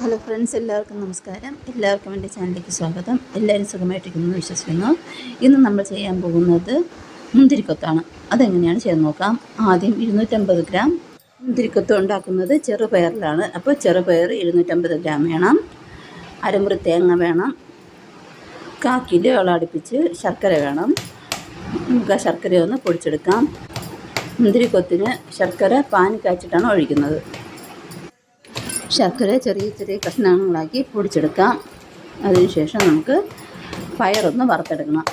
Hello friends, എല്ലാവർക്കും നമസ്കാരം. എല്ലാവർക്കും എൻ്റെ ചാനലിലേക്ക് സ്വാഗതം. എല്ലാവരും സുഖമായിട്ടിരിക്കുന്നു വിശ്വസിക്കുന്നു. ഇന്ന് നമ്മൾ ചെയ്യാൻ പോകുന്നത് മുന്തിരിക്കൊത്താണ്. അതെങ്ങനെയാണ് ചെയ്ത് നോക്കാം. ആദ്യം 250 ഗ്രാം മുന്തിരിക്കൊത്ത് ഉണ്ടാക്കുന്നത് ചെറുപയറിലാണ്. അപ്പോൾ ചെറുപയർ 250 ഗ്രാം വേണം. അരമുറി തേങ്ങ വേണം. 1/4 കിലോ അടുപ്പിച്ച് ശർക്കര വേണം. നമുക്ക് ആ ശർക്കര ഒന്ന് പൊടിച്ചെടുക്കാം. മുന്തിരിക്കൊത്തിന് ശർക്കര പാനി കാച്ചിട്ടാണ് ഒഴിക്കുന്നത്. ശർക്കര ചെറിയ ചെറിയ കഷ്ണങ്ങളാക്കി പൊടിച്ചെടുക്കാം. അതിനുശേഷം നമുക്ക് പയറൊന്ന് വറുത്തെടുക്കണം.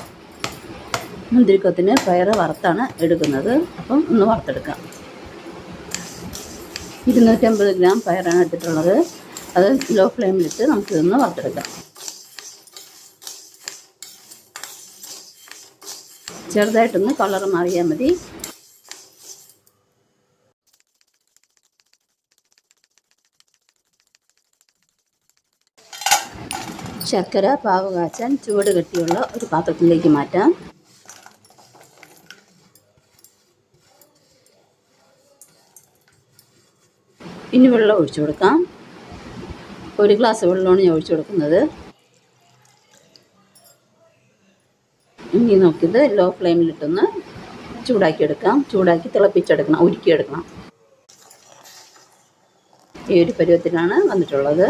മുന്തിരിക്കൊത്തിന് പയർ വറുത്താണ് എടുക്കുന്നത്. അപ്പം ഒന്ന് വറുത്തെടുക്കാം. 250 ഗ്രാം പയറാണ് എടുത്തിട്ടുള്ളത്. അത് ലോ ഫ്ലെയിമിലിട്ട് നമുക്കിതൊന്ന് വറുത്തെടുക്കാം. ചെറുതായിട്ടൊന്ന് കളർ മാറിയാൽ മതി. ശർക്കര പാവ് കാച്ചാൻ ചൂട് കെട്ടിയുള്ള ഒരു പാത്രത്തിലേക്ക് മാറ്റാം. ഇനി വെള്ളം ഒഴിച്ചു കൊടുക്കാം. 1 ഗ്ലാസ് വെള്ളമാണ് ഞാൻ ഒഴിച്ചു കൊടുക്കുന്നത്. ഇനി നോക്കിയത് ലോ ഫ്ലെയിമിലിട്ടൊന്ന് ചൂടാക്കിയെടുക്കാം. ചൂടാക്കി തിളപ്പിച്ചെടുക്കണം, ഉരുക്കിയെടുക്കണം. ഈ ഒരു പരുവത്തിലാണ് വന്നിട്ടുള്ളത്.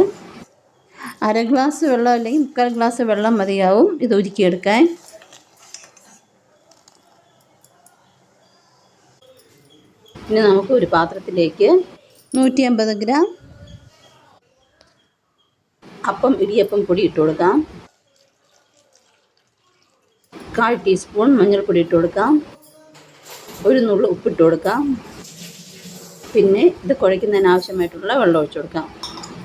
1/2 ഗ്ലാസ് വെള്ളം അല്ലെങ്കിൽ 3/4 ഗ്ലാസ് വെള്ളം മതിയാവും ഇത് ഉരുക്കിയെടുക്കാൻ. ഇനി നമുക്ക് ഒരു പാത്രത്തിലേക്ക് 150 ഗ്രാം ഇടിയപ്പം പൊടി ഇട്ട് കൊടുക്കാം. 1/4 ടീസ്പൂൺ മഞ്ഞൾപ്പൊടി ഇട്ട് കൊടുക്കാം. 1 നുള്ള് ഉപ്പിട്ട് കൊടുക്കാം. പിന്നെ ഇത് കുഴയ്ക്കുന്നതിന് ആവശ്യമായിട്ടുള്ള വെള്ളം ഒഴിച്ചു കൊടുക്കാം.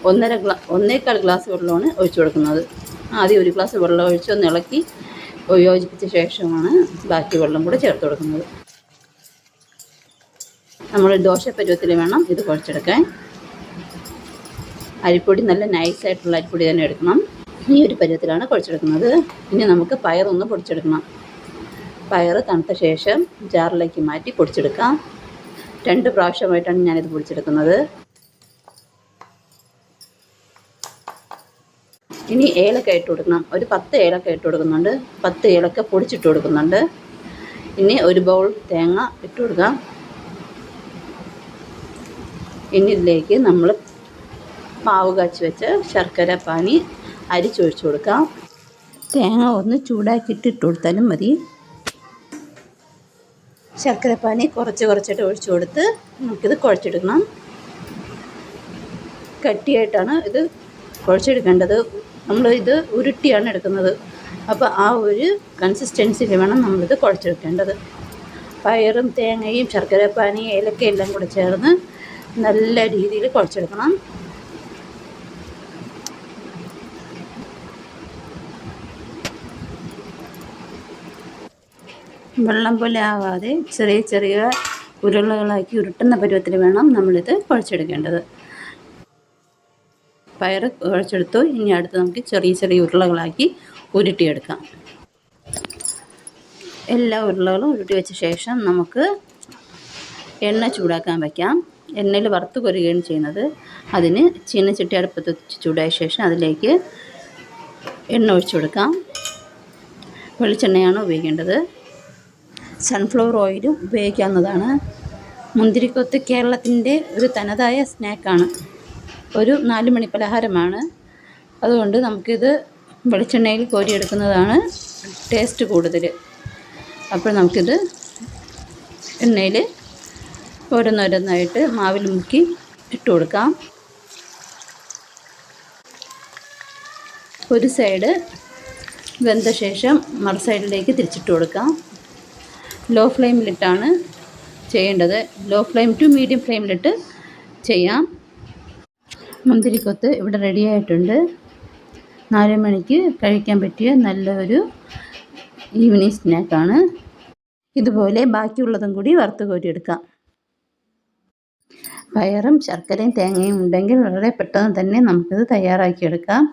1.25 ഗ്ലാസ് വെള്ളമാണ് ഒഴിച്ചു കൊടുക്കുന്നത്. ആദ്യം 1 ഗ്ലാസ് വെള്ളം ഒഴിച്ച് ഒന്ന് ഇളക്കി യോജിപ്പിച്ച ശേഷമാണ് ബാക്കി വെള്ളം കൂടെ ചേർത്ത് കൊടുക്കുന്നത്. നമ്മൾ ദോശപ്പരുവത്തിൽ വേണം ഇത് കുഴച്ചെടുക്കാൻ. അരിപ്പൊടി നല്ല നൈസായിട്ടുള്ള അരിപ്പൊടി തന്നെ എടുക്കണം. ഈ ഒരു പരുവത്തിലാണ് കുഴച്ചെടുക്കുന്നത്. ഇനി നമുക്ക് പയറൊന്ന് പൊടിച്ചെടുക്കണം. പയർ തണുത്ത ശേഷം ജാറിലേക്ക് മാറ്റി പൊടിച്ചെടുക്കാം. 2 പ്രാവശ്യമായിട്ടാണ് ഞാനിത് പൊടിച്ചെടുക്കുന്നത്. ഇനി ഏലക്ക ഇട്ട് കൊടുക്കണം. ഒരു 10 ഏലക്ക ഇട്ട് കൊടുക്കുന്നുണ്ട്. 10 ഏലക്ക പൊടിച്ചിട്ട് കൊടുക്കുന്നുണ്ട്. ഇനി 1 ബൗൾ തേങ്ങ ഇട്ട് കൊടുക്കാം. ഇനി ഇതിലേക്ക് നമ്മൾ പാവ് കാച്ചി വെച്ച ശർക്കര പാനി അരിച്ചൊഴിച്ച് കൊടുക്കാം. തേങ്ങ ഒന്ന് ചൂടാക്കിയിട്ട് ഇട്ട് കൊടുത്താലും മതി. ശർക്കര പാനി കുറച്ചായിട്ട് ഒഴിച്ചു കൊടുത്ത് നമുക്കിത് കുഴച്ചെടുക്കണം. കട്ടിയായിട്ടാണ് ഇത് കുഴച്ചെടുക്കേണ്ടത്. നമ്മൾ ഇത് ഉരുട്ടിയാണ് എടുക്കുന്നത്. അപ്പോൾ ആ ഒരു കൺസിസ്റ്റൻസിയിൽ വേണം നമ്മളിത് കുഴച്ചെടുക്കേണ്ടത്. പയറും തേങ്ങയും ശർക്കരപ്പാനി ഏലക്കയും എല്ലാം കൂടെ ചേർന്ന് നല്ല രീതിയിൽ കുഴച്ചെടുക്കണം. വെള്ളം പോലെ ആവാതെ ചെറിയ ഉരുളകളാക്കി ഉരുട്ടുന്ന പരുവത്തിൽ വേണം നമ്മളിത് കുഴച്ചെടുക്കേണ്ടത്. പയർ കുഴച്ചെടുത്തു. ഇനി അടുത്ത് നമുക്ക് ചെറിയ ഉരുളകളാക്കി ഉരുട്ടിയെടുക്കാം. എല്ലാ ഉരുളകളും ഉരുട്ടി വെച്ച ശേഷം നമുക്ക് എണ്ണ ചൂടാക്കാൻ വയ്ക്കാം. എണ്ണയിൽ വറുത്ത് കോരുകയാണ് ചെയ്യുന്നത്. അതിന് ചീനച്ചട്ടി അടുപ്പത്ത് വെച്ച് ചൂടായ ശേഷം അതിലേക്ക് എണ്ണ ഒഴിച്ചു കൊടുക്കാം. വെളിച്ചെണ്ണയാണ് ഉപയോഗിക്കേണ്ടത്. സൺഫ്ലവർ ഓയിലും ഉപയോഗിക്കാവുന്നതാണ്. മുന്തിരിക്കൊത്ത് കേരളത്തിൻ്റെ ഒരു തനതായ സ്നാക്കാണ്. ഒരു 4 മണി പലഹാരമാണ്. അതുകൊണ്ട് നമുക്കിത് വെളിച്ചെണ്ണയിൽ കോരിയെടുക്കുന്നതാണ് ടേസ്റ്റ് കൂടുതൽ. അപ്പോൾ നമുക്കിത് എണ്ണയിൽ ഓരോന്നോരോന്നായിട്ട് മാവിൽ മുക്കി ഇട്ട് കൊടുക്കാം. ഒരു സൈഡ് വെന്ത ശേഷം മറു സൈഡിലേക്ക് തിരിച്ചിട്ട് കൊടുക്കാം. ലോ ഫ്ലെയിമിലിട്ടാണ് ചെയ്യേണ്ടത്. ലോ ഫ്ലെയിം ടു മീഡിയം ഫ്ലെയിമിലിട്ട് ചെയ്യാം. മുന്തിരിക്കൊത്ത് ഇവിടെ റെഡിയായിട്ടുണ്ട്. 4 മണിക്ക് കഴിക്കാൻ പറ്റിയ നല്ലൊരു ഈവനിങ് സ്നാക്കാണ്. ഇതുപോലെ ബാക്കിയുള്ളതും കൂടി വറുത്ത് കോരിയെടുക്കാം. പയറും ശർക്കരയും തേങ്ങയും ഉണ്ടെങ്കിൽ വളരെ പെട്ടെന്ന് തന്നെ നമുക്കിത് തയ്യാറാക്കിയെടുക്കാം.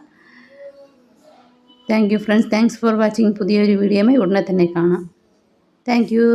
Thank you friends. Thanks for watching. പുതിയൊരു വീഡിയോയുമായി ഉടനെ തന്നെ കാണാം. Thank U.